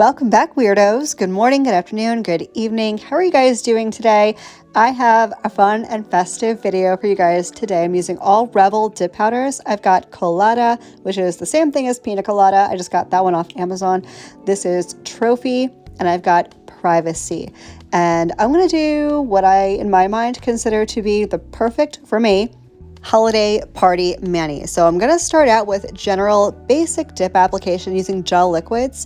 Welcome back, weirdos. Good morning, good afternoon, good evening. How are you guys doing today? I have a fun and festive video for you guys today. I'm using all Revel dip powders. I've got Colada, which is the same thing as Pina Colada. I just got that one off Amazon. This is Trophy, and I've got Privacy. And I'm going to do what I, in my mind, consider to be the perfect, for me, holiday party mani. So I'm going to start out with general basic dip application using gel liquids.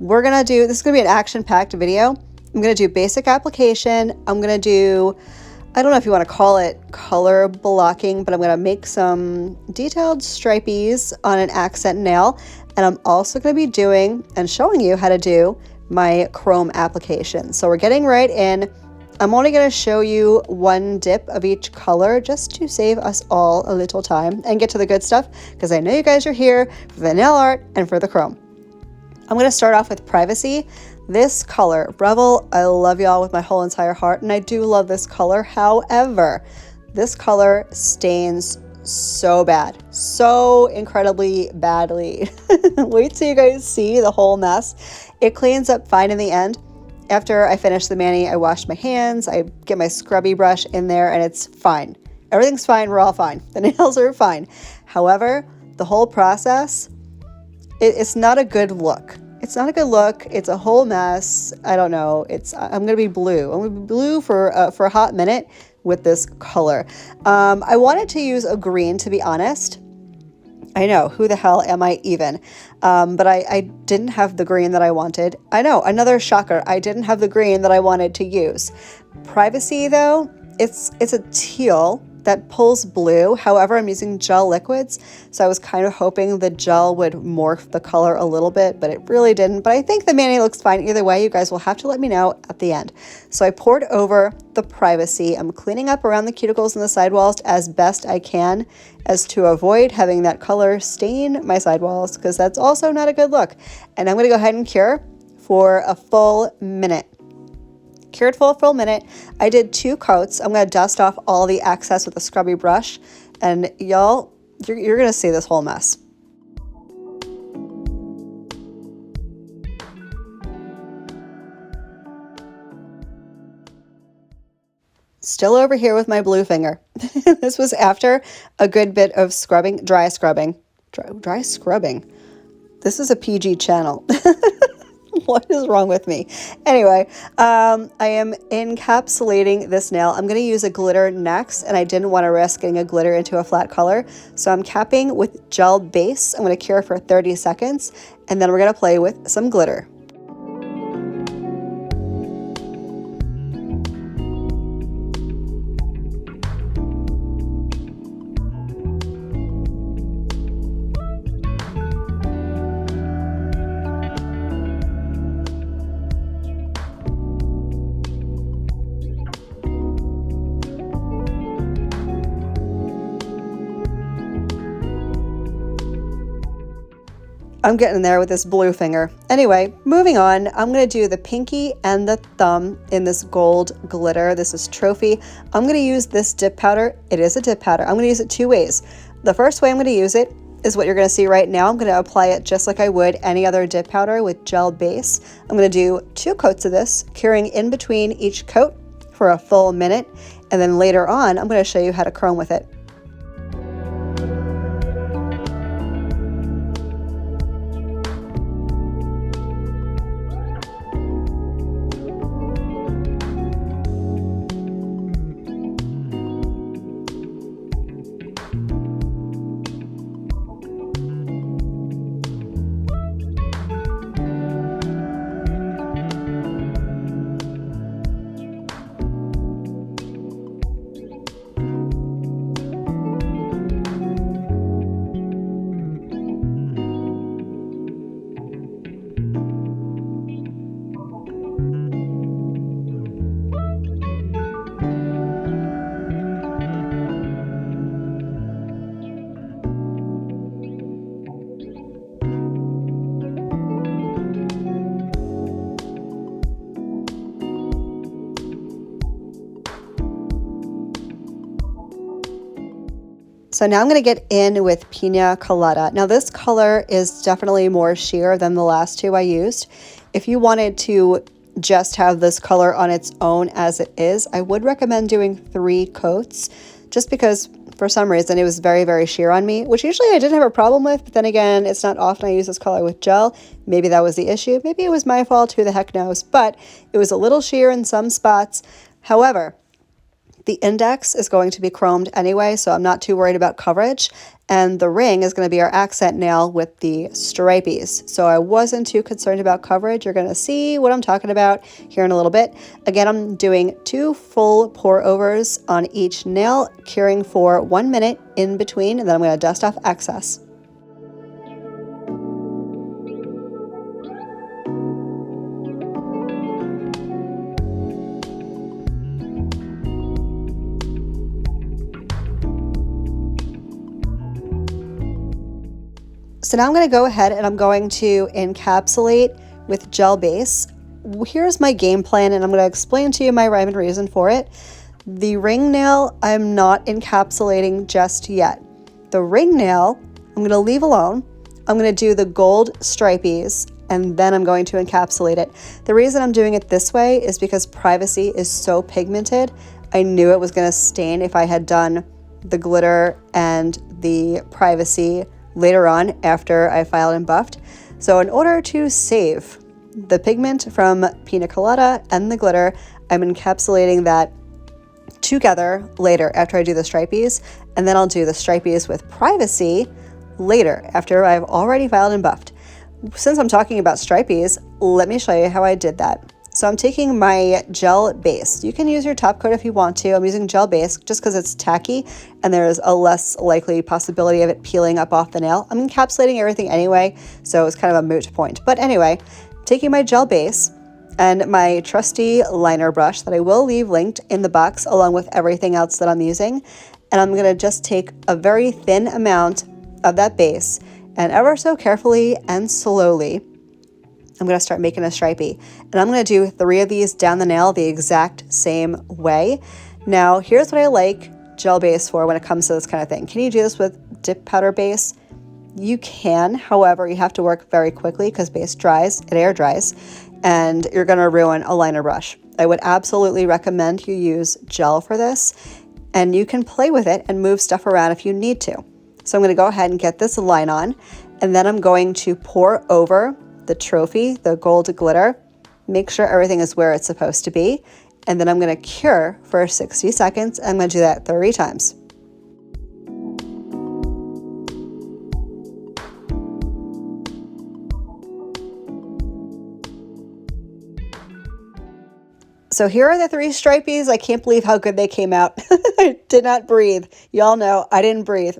This is going to be an action-packed video. I'm going to do basic application. I'm going to do, I don't know if you want to call it color blocking, but I'm going to make some detailed stripies on an accent nail. And I'm also going to be doing and showing you how to do my chrome application. So we're getting right in. I'm only going to show you one dip of each color just to save us all a little time and get to the good stuff, because I know you guys are here for the nail art and for the chrome. I'm going to start off with Privacy. This color, Revel, I love y'all with my whole entire heart, and I do love this color. However, this color stains so bad, so incredibly badly. Wait till you guys see the whole mess. It cleans up fine in the end. After I finish the mani, I wash my hands, I get my scrubby brush in there, and it's fine. Everything's fine, we're all fine. The nails are fine. However, the whole process, it's not a good look. It's not a good look. It's a whole mess. I don't know. I'm gonna be blue. I'm gonna be blue for a hot minute with this color. I wanted to use a green, to be honest. I know, who the hell am I even? But I didn't have the green that I wanted. I know, another shocker. I didn't have the green that I wanted to use. Privacy, though, it's a teal that pulls blue. However, I'm using gel liquids, so I was kind of hoping the gel would morph the color a little bit, but it really didn't. But I think the mani looks fine either way. You guys will have to let me know at the end. So I poured over the Privacy. I'm cleaning up around the cuticles and the sidewalls as best I can, as to avoid having that color stain my sidewalls, because that's also not a good look. And I'm going to go ahead and cure for a full minute. Cured for a full minute. I did 2 coats. I'm going to dust off all the excess with a scrubby brush, and y'all, you're going to see this whole mess. Still over here with my blue finger. This was after a good bit of scrubbing, dry scrubbing. Dry scrubbing. This is a PG channel. What is wrong with me? Anyway, I am encapsulating this nail. I'm going to use a glitter next, and I didn't want to risk getting a glitter into a flat color. So I'm capping with gel base. I'm going to cure for 30 seconds, and then we're going to play with some glitter. I'm getting there with this blue finger. Anyway, moving on, I'm going to do the pinky and the thumb in this gold glitter. This is Trophy. I'm going to use this dip powder. It is a dip powder. I'm going to use it 2 ways. The first way I'm going to use it is what you're going to see right now. I'm going to apply it just like I would any other dip powder with gel base. I'm going to do 2 coats of this, curing in between each coat for a full minute. And then later on, I'm going to show you how to chrome with it. So now I'm going to get in with Pina Colada. Now this color is definitely more sheer than the last two I used. If you wanted to just have this color on its own as it is, I would recommend doing 3 coats, just because for some reason it was very, very sheer on me, which usually I didn't have a problem with, but then again, it's not often I use this color with gel. Maybe that was the issue. Maybe it was my fault, who the heck knows, but it was a little sheer in some spots. However, the index is going to be chromed anyway, so I'm not too worried about coverage. And the ring is going to be our accent nail with the stripies. So I wasn't too concerned about coverage. You're going to see what I'm talking about here in a little bit. Again, I'm doing 2 full pour overs on each nail, curing for 1 minute in between, and then I'm going to dust off excess. So now I'm going to go ahead and I'm going to encapsulate with gel base. Here's my game plan, and I'm going to explain to you my rhyme and reason for it. The ring nail, I'm not encapsulating just yet. The ring nail, I'm going to leave alone. I'm going to do the gold stripies, and then I'm going to encapsulate it. The reason I'm doing it this way is because Privacy is so pigmented. I knew it was going to stain if I had done the glitter and the Privacy later on after I filed and buffed. So in order to save the pigment from Pina Colada and the glitter, I'm encapsulating that together later after I do the stripies, and then I'll do the stripies with Privacy later after I've already filed and buffed. Since I'm talking about stripies, let me show you how I did that. So I'm taking my gel base. You can use your top coat if you want to. I'm using gel base just because it's tacky and there's a less likely possibility of it peeling up off the nail. I'm encapsulating everything anyway, so it's kind of a moot point. But anyway, taking my gel base and my trusty liner brush that I will leave linked in the box along with everything else that I'm using, and I'm going to just take a very thin amount of that base and ever so carefully and slowly I'm going to start making a stripey, and I'm going to do 3 of these down the nail the exact same way. Now, here's what I like gel base for when it comes to this kind of thing. Can you do this with dip powder base? You can, however, you have to work very quickly because base dries, it air dries, and you're going to ruin a liner brush. I would absolutely recommend you use gel for this, and you can play with it and move stuff around if you need to. So I'm going to go ahead and get this line on, and then I'm going to pour over the trophy, the gold glitter, make sure everything is where it's supposed to be, and then I'm going to cure for 60 seconds. I'm going to do that 3 times. So here are the 3 stripies. I can't believe how good they came out. I did not breathe. Y'all know I didn't breathe.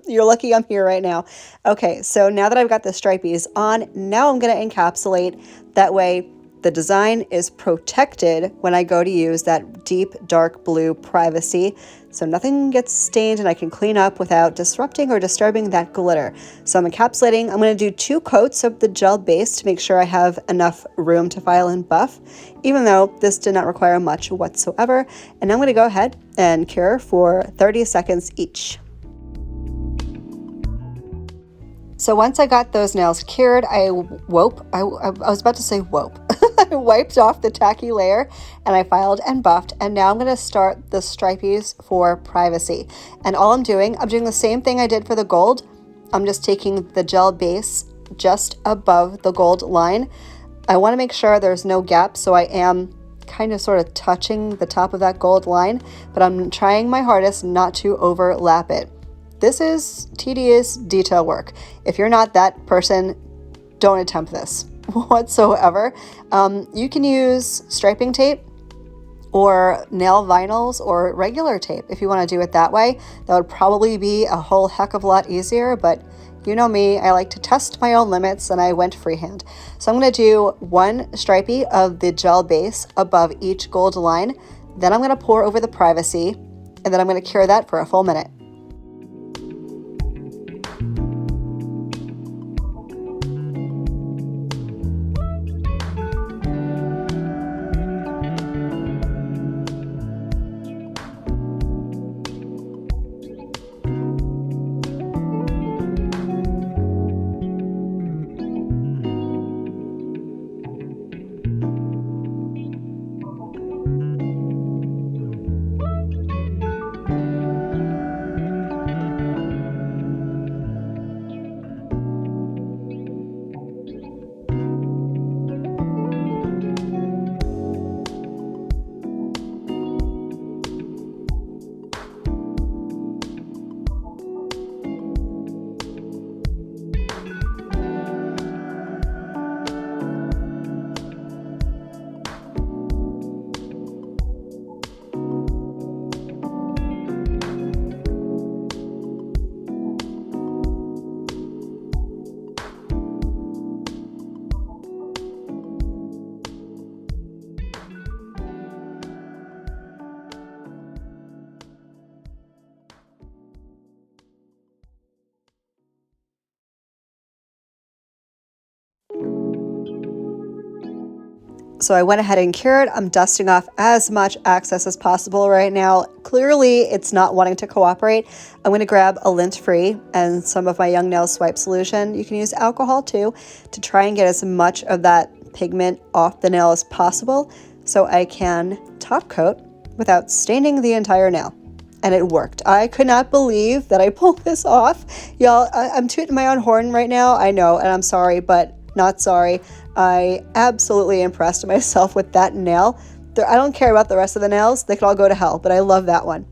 You're lucky I'm here right now. Okay, so now that I've got the stripies on, now I'm going to encapsulate. That way the design is protected when I go to use that deep dark blue Privacy, so nothing gets stained and I can clean up without disrupting or disturbing that glitter. So I'm encapsulating. I'm going to do 2 coats of the gel base to make sure I have enough room to file and buff, even though this did not require much whatsoever. And I'm going to go ahead and cure for 30 seconds each. So once I got those nails cured, I was about to say wope. I wiped off the tacky layer and I filed and buffed, and now I'm going to start the stripies for Privacy. And all I'm doing the same thing I did for the gold. I'm just taking the gel base just above the gold line. I want to make sure there's no gap, so I am kind of sort of touching the top of that gold line, but I'm trying my hardest not to overlap it. This is tedious detail work. If you're not that person, don't attempt this whatsoever. You can use striping tape or nail vinyls or regular tape if you want to do it that way. That would probably be a whole heck of a lot easier, but you know me, I like to test my own limits, and I went freehand. So I'm going to do 1 stripey of the gel base above each gold line. Then I'm going to pour over the Privacy, and then I'm going to cure that for a full minute. So I went ahead and cured. I'm dusting off as much excess as possible right now. Clearly, it's not wanting to cooperate. I'm going to grab a lint-free and some of my Young Nail Swipe solution. You can use alcohol too to try and get as much of that pigment off the nail as possible so I can top coat without staining the entire nail. And it worked. I could not believe that I pulled this off. Y'all, I'm tooting my own horn right now. I know, and I'm sorry, but not sorry. I absolutely impressed myself with that nail. I don't care about the rest of the nails. They could all go to hell, but I love that one.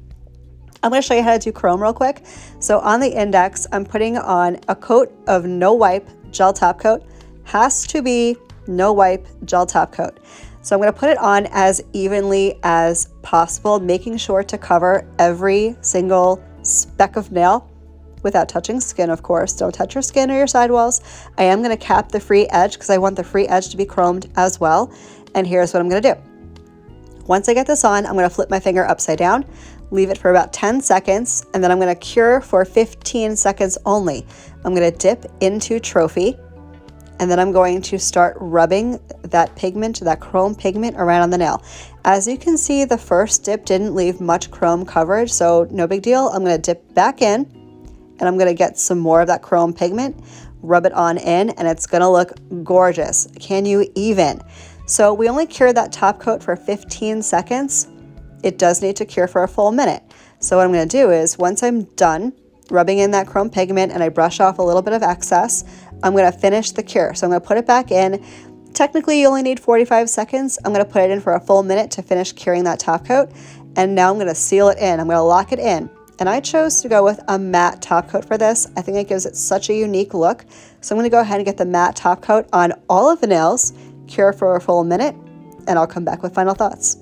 I'm going to show you how to do chrome real quick. So on the index, I'm putting on a coat of no wipe gel top coat. Has to be no wipe gel top coat. So I'm going to put it on as evenly as possible, making sure to cover every single speck of nail without touching skin, of course. Don't touch your skin or your sidewalls. I am going to cap the free edge because I want the free edge to be chromed as well. And here's what I'm going to do. Once I get this on, I'm going to flip my finger upside down, leave it for about 10 seconds, and then I'm going to cure for 15 seconds only. I'm going to dip into Trophy, and then I'm going to start rubbing that pigment, that chrome pigment, around on the nail. As you can see, the first dip didn't leave much chrome coverage, so no big deal. I'm going to dip back in, and I'm going to get some more of that chrome pigment, rub it on in, and it's going to look gorgeous. Can you even? So we only cured that top coat for 15 seconds. It does need to cure for a full minute. So what I'm going to do is, once I'm done rubbing in that chrome pigment and I brush off a little bit of excess, I'm going to finish the cure. So I'm going to put it back in. Technically, you only need 45 seconds. I'm going to put it in for a full minute to finish curing that top coat. And now I'm going to seal it in. I'm going to lock it in. And I chose to go with a matte top coat for this. I think it gives it such a unique look. So I'm going to go ahead and get the matte top coat on all of the nails, cure for a full minute, and I'll come back with final thoughts.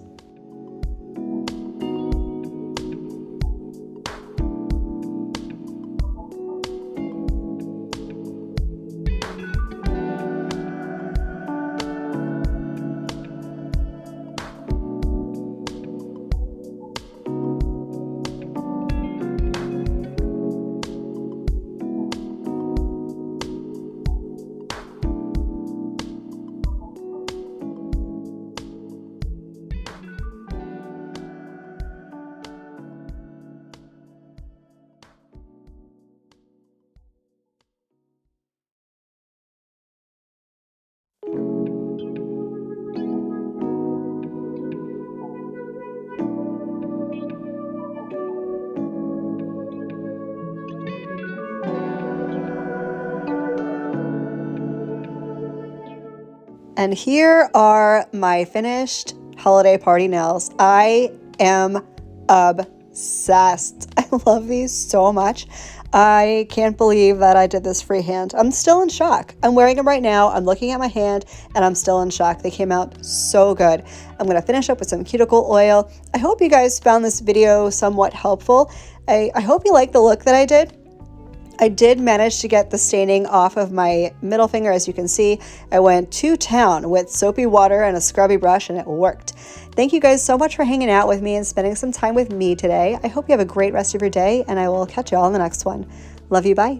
And here are my finished holiday party nails. I am obsessed. I love these so much. I can't believe that I did this freehand. I'm still in shock. I'm wearing them right now. I'm looking at my hand and I'm still in shock. They came out so good. I'm going to finish up with some cuticle oil. I hope you guys found this video somewhat helpful. I hope you like the look that I did. I did manage to get the staining off of my middle finger. As you can see, I went to town with soapy water and a scrubby brush and it worked. Thank you guys so much for hanging out with me and spending some time with me today. I hope you have a great rest of your day and I will catch you all in the next one. Love you, bye.